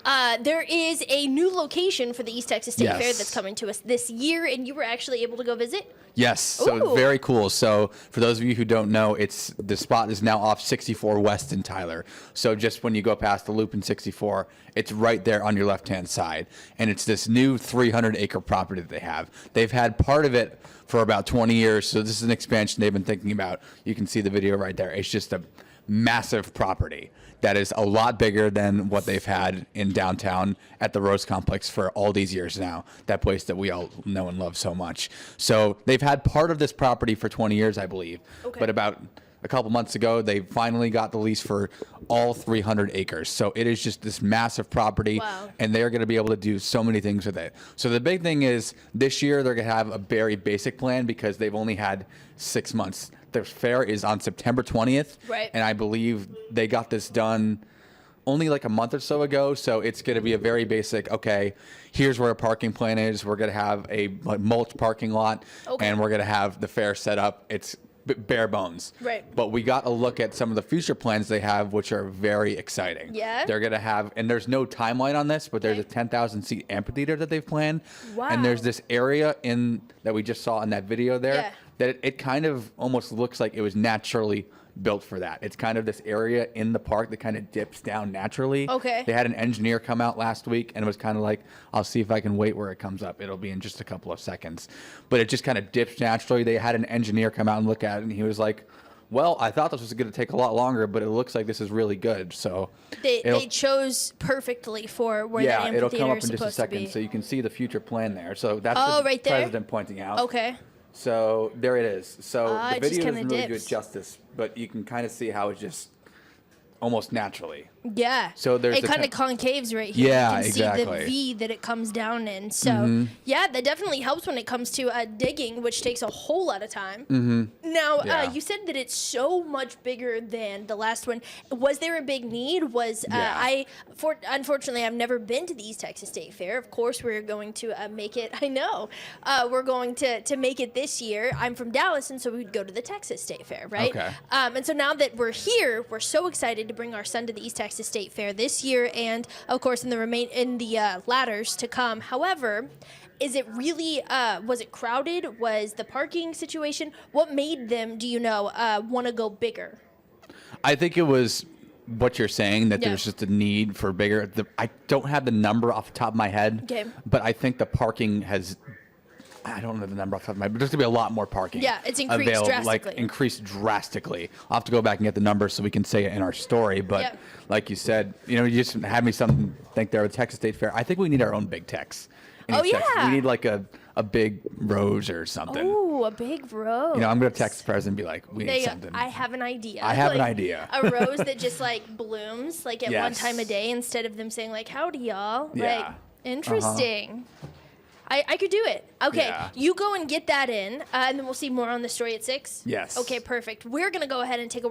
There is a new location for the East Texas State Fair Yes. that's coming to us this year, and you were actually able to go visit? Yes, so Ooh. very cool. So for those of you who don't know, the spot is now off 64 West in Tyler. So just when you go past the loop in 64, it's right there on your left-hand side. And it's this new 300-acre property that they have. They've had part of it for about 20 years, so this is an expansion they've been thinking about. You can see the video right there. It's just a massive property that is a lot bigger than what they've had in downtown at the Rose Complex for all these years now, that place that we all know and love so much. So they've had part of this property for 20 years, I believe. Okay. But about a couple months ago, they finally got the lease for all 300 acres. So it is just this massive property, Wow. and they're going to be able to do so many things with it. So the big thing is this year they're going to have a very basic plan because they've only had 6 months. Their fair is on September 20th, Right. and I believe they got this done only like a month or so ago. So it's going to be a very basic, okay, here's where a parking plan is. We're going to have a mulch parking lot, Okay. and we're going to have the fair set up. It's bare bones. Right. But we got a look at some of the future plans they have, which are very exciting. Yeah? They're going to have, and there's no timeline on this, but there's a Okay. 10,000 seat amphitheater that they've planned. Wow. And there's this area that we just saw in that video there Yeah. that it kind of almost looks like it was naturally built for that. It's kind of this area in the park that kind of dips down naturally. Okay. They had an engineer come out last week and it was kind of like, I'll see if I can wait where it comes up. It'll be in just a couple of seconds. But it just kind of dips naturally. They had an engineer come out and look at it and he was like, well, I thought this was going to take a lot longer, but it looks like this is really good. So They chose perfectly for where the yeah, it'll amphitheater come up is in just a supposed to second, be. so you can see the future plan there. So that's Oh, the right there? president pointing out. Okay. So there it is. So Ah, the it just video kinda doesn't really do dips. it justice, but you can kind of see how it just almost naturally. Yeah. So there's it the kind of temp- concaves right here. Yeah, You can see the exactly. V that it comes down in. So yeah, that definitely helps when it comes to digging, which takes a whole lot of time. Now Yeah. you said that it's so much bigger than the last one. Was there a big need? Yeah. Unfortunately, I've never been to the East Texas State Fair. Of course, we're going to make it. I know we're going to make it this year. I'm from Dallas, and so we'd go to the Texas State Fair, right? Okay. And so now that we're here, we're so excited to bring our son to the East Texas State Fair this year, and of course in the ladders to come. However, is it really? Was it crowded? Was the parking situation? What made them? Do you know? Want to go bigger? I think it was what you're saying, that Yeah. there's just a need for bigger. I don't have the number off the top of my head, Okay. but I think the parking has. I don't know the number off the top of my head, but there's going to be a lot more parking. Yeah, it's increased drastically. Like increased drastically. I'll have to go back and get the numbers so we can say it in our story. But Yep. like you said, you just had me something think there with Texas State Fair. I think we need our own big Tex. in Oh, East Texas. yeah. We need like a big rose or something. Oh, a big rose. I'm going to text the president and be like, we There need you go. something. I have an idea. I have an idea. A rose that just like blooms like at one Yes. time a day instead of them saying like howdy y'all. Yeah. Like interesting. I could do it. Okay, Yeah. you go and get that in, and then we'll see more on the story at 6. Yes. Okay, perfect. We're gonna go ahead and take a